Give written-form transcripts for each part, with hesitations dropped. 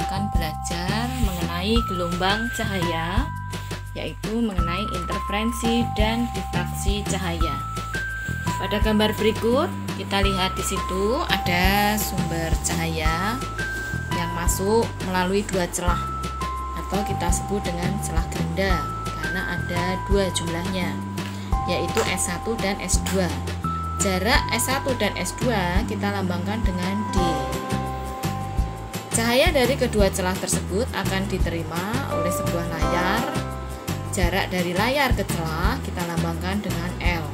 akan belajar mengenai gelombang cahaya, yaitu mengenai interferensi dan difraksi cahaya. Pada gambar berikut kita lihat di situ ada sumber cahaya yang masuk melalui dua celah atau kita sebut dengan celah ganda karena ada dua jumlahnya, yaitu S1 dan S2. Jarak S1 dan S2 kita lambangkan dengan D. Cahaya dari kedua celah tersebut akan diterima oleh sebuah layar. Jarak dari layar ke celah kita lambangkan dengan L.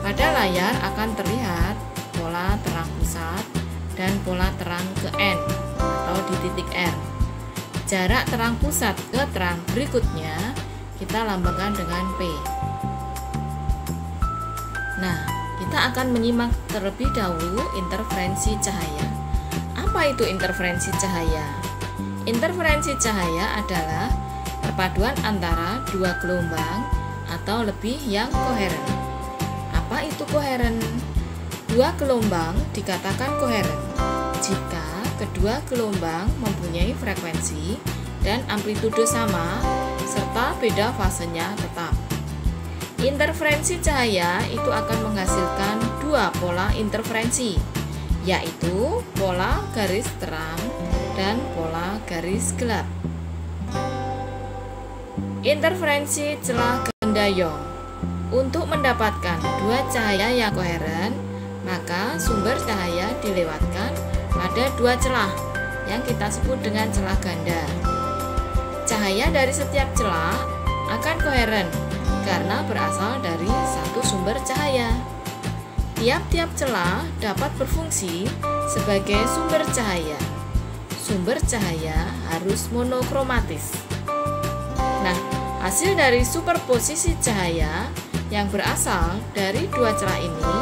Pada layar akan terlihat pola terang pusat dan pola terang ke N atau di titik R. Jarak terang pusat ke terang berikutnya kita lambangkan dengan P. Nah, kita akan menyimak terlebih dahulu interferensi cahaya. Apa itu interferensi cahaya? Interferensi cahaya adalah perpaduan antara dua gelombang atau lebih yang koheren. Apa itu koheren? Dua gelombang dikatakan koheren jika kedua gelombang mempunyai frekuensi dan amplitudo sama serta beda fasenya tetap. Interferensi cahaya itu akan menghasilkan dua pola interferensi, yaitu pola garis terang dan pola garis gelap. Interferensi celah ganda Young. Untuk mendapatkan dua cahaya yang koheren, maka sumber cahaya dilewatkan pada dua celah yang kita sebut dengan celah ganda. Cahaya dari setiap celah akan koheren karena berasal dari satu sumber cahaya. Tiap-tiap celah dapat berfungsi sebagai sumber cahaya. Sumber cahaya harus monokromatis. Nah, hasil dari superposisi cahaya yang berasal dari dua celah ini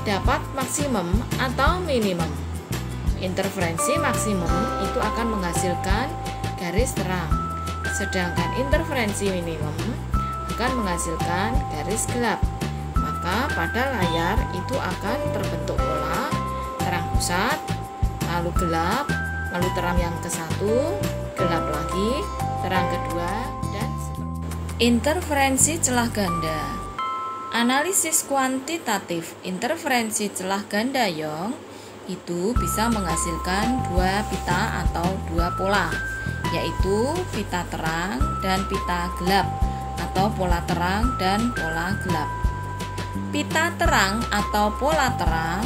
dapat maksimum atau minimum. Interferensi maksimum itu akan menghasilkan garis terang, sedangkan interferensi minimum akan menghasilkan garis gelap. Maka pada layar itu akan terbentuk pola terang pusat, lalu gelap, lalu terang yang ke satu, gelap lagi, terang kedua, dan interferensi celah ganda. Analisis kuantitatif interferensi celah ganda Young itu bisa menghasilkan dua pita atau dua pola, yaitu pita terang dan pita gelap atau pola terang dan pola gelap. Pita terang atau pola terang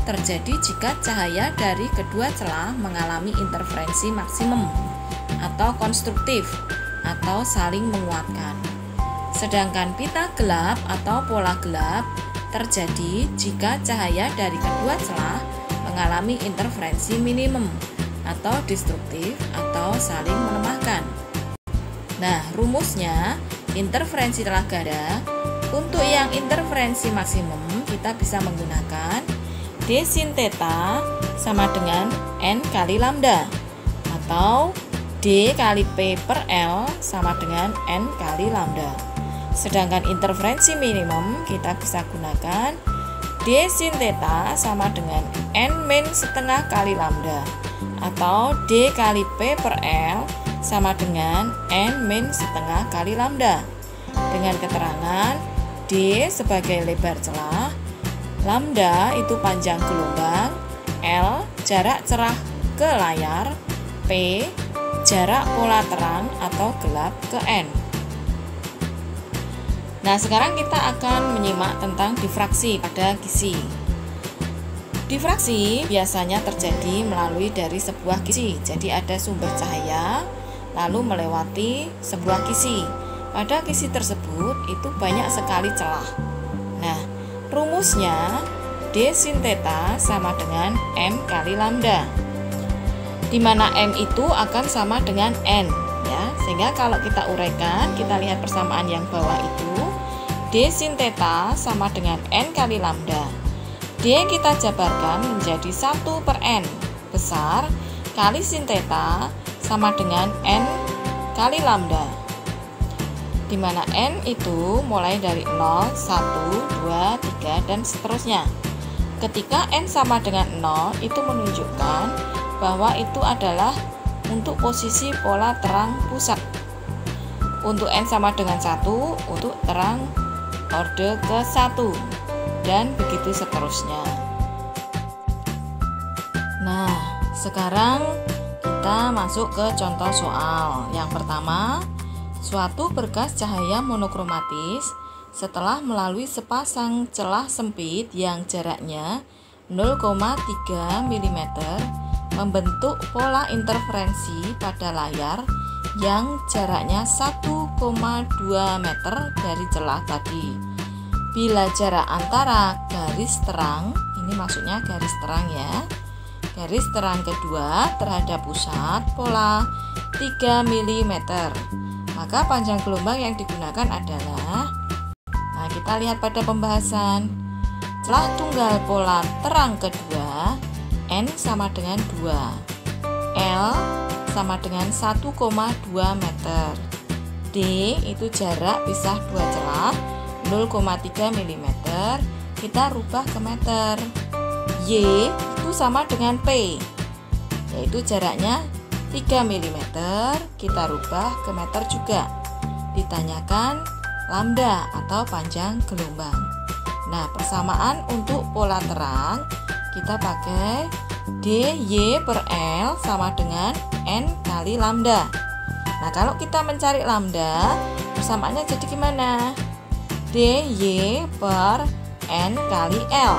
terjadi jika cahaya dari kedua celah mengalami interferensi maksimum atau konstruktif atau saling menguatkan. Sedangkan pita gelap atau pola gelap terjadi jika cahaya dari kedua celah mengalami interferensi minimum atau destruktif atau saling melemahkan. Nah, rumusnya interferensi celah ganda untuk yang interferensi maksimum kita bisa menggunakan D sin theta sama dengan N kali lambda atau D kali P per L sama dengan N kali lambda. Sedangkan interferensi minimum kita bisa gunakan D sin theta sama dengan N min setengah kali lambda atau D kali P per L sama dengan N min setengah kali lambda. Dengan keterangan D sebagai lebar celah, lambda itu panjang gelombang, L jarak cerah ke layar, P jarak pola terang atau gelap ke N. Nah, sekarang kita akan menyimak tentang difraksi pada kisi. Difraksi biasanya terjadi melalui dari sebuah kisi. Jadi ada sumber cahaya lalu melewati sebuah kisi. Pada kisi tersebut itu banyak sekali celah. Nah, rumusnya D sin theta sama dengan M kali lambda, di mana M itu akan sama dengan N, ya. Sehingga kalau kita uraikan, kita lihat persamaan yang bawah itu D sin theta sama dengan N kali lambda. D kita jabarkan menjadi 1 per N besar kali sin theta sama dengan N kali lambda, di mana N itu mulai dari 0, 1, 2, 3, dan seterusnya. Ketika N sama dengan 0 itu menunjukkan bahwa itu adalah untuk posisi pola terang pusat. Untuk N sama dengan 1 untuk terang orde ke-1, dan begitu seterusnya. Nah, sekarang kita masuk ke contoh soal. Yang pertama, suatu berkas cahaya monokromatis setelah melalui sepasang celah sempit yang jaraknya 0,3 mm membentuk pola interferensi pada layar yang jaraknya 1,2 meter dari celah tadi. Bila jarak antara garis terang, ini maksudnya garis terang ya, garis terang kedua terhadap pusat pola 3 mm, maka panjang gelombang yang digunakan adalah, nah kita lihat pada pembahasan, celah tunggal pola terang kedua N sama dengan 2, L sama dengan 1,2 meter, D itu jarak pisah dua celah 0,3 mm, kita rubah ke meter, Y itu sama dengan P, yaitu jaraknya 3 mm, kita rubah ke meter juga. Ditanyakan lambda atau panjang gelombang. Nah, persamaan untuk pola terang kita pakai dy per L sama dengan N kali lambda. Nah, kalau kita mencari lambda, persamaannya jadi gimana? dy per N kali L.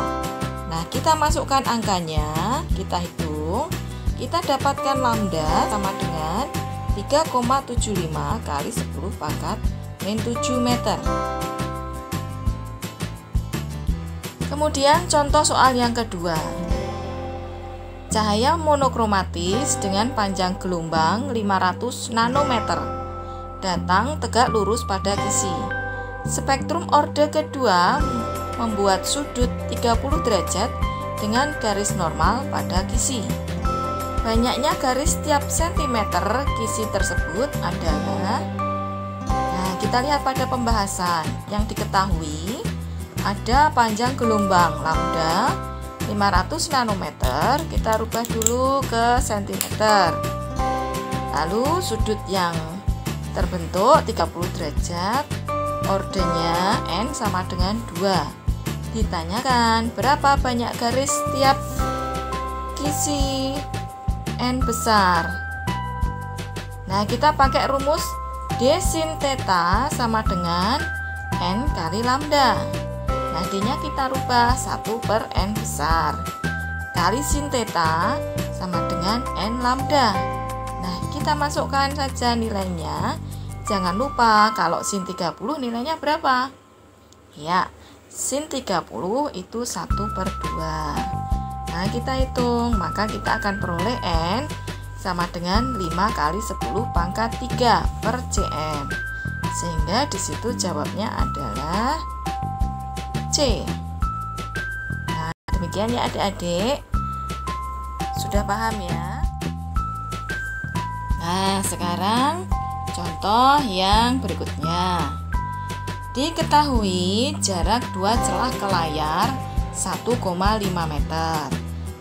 Nah, kita masukkan angkanya, kita hitung, kita dapatkan lambda sama dengan 3,75 kali 10 pangkat min 7 meter. Kemudian contoh soal yang kedua. Cahaya monokromatis dengan panjang gelombang 500 nanometer datang tegak lurus pada kisi. Spektrum orde kedua membuat sudut 30 derajat dengan garis normal pada kisi. Banyaknya garis tiap sentimeter kisi tersebut adalah, nah kita lihat pada pembahasan yang diketahui ada panjang gelombang lambda 500 nanometer, kita rubah dulu ke sentimeter. Lalu sudut yang terbentuk 30 derajat, ordenya N sama dengan 2. Ditanyakan berapa banyak garis tiap kisi N besar. Nah, kita pakai rumus D sin theta sama dengan N kali lambda. Nah, D-nya kita rubah 1 per N besar kali sin theta sama dengan N lambda. Nah, kita masukkan saja nilainya. Jangan lupa kalau sin 30 nilainya berapa? Ya, sin 30 itu 1 per 2. Nah, kita hitung, maka kita akan peroleh N sama dengan 5 kali 10 pangkat 3 per cm. Sehingga di situ jawabnya adalah C. Nah, demikian ya adik-adik. Sudah paham ya? Nah, sekarang contoh yang berikutnya. Diketahui jarak dua celah ke layar 1,5 meter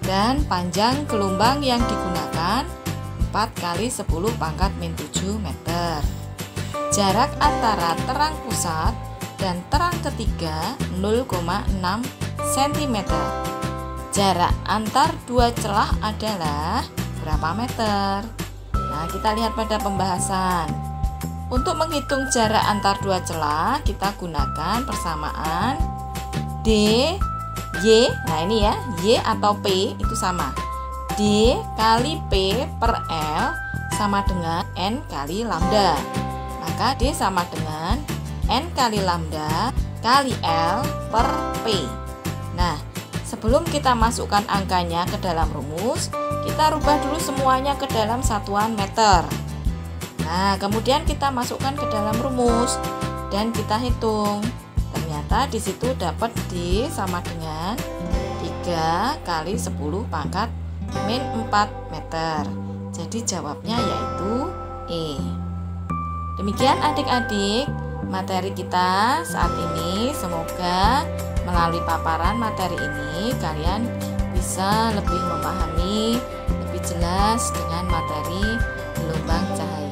dan panjang gelombang yang digunakan 4 kali 10 pangkat min 7 meter. Jarak antara terang pusat dan terang ketiga 0,6 cm. Jarak antar dua celah adalah berapa meter? Nah, kita lihat pada pembahasan. Untuk menghitung jarak antar dua celah, kita gunakan persamaan D, Y. Nah, ini ya, Y atau P itu sama. D kali P per L sama dengan N kali lambda. Maka D sama dengan N kali lambda kali L per P. Nah, sebelum kita masukkan angkanya ke dalam rumus, kita rubah dulu semuanya ke dalam satuan meter. Nah, kemudian kita masukkan ke dalam rumus dan kita hitung. Ternyata di situ dapat D sama dengan 3 kali 10 pangkat min 4 meter. Jadi jawabnya yaitu E. Demikian adik-adik materi kita saat ini. Semoga melalui paparan materi ini kalian bisa lebih memahami, lebih lebih jelas dengan materi gelombang cahaya.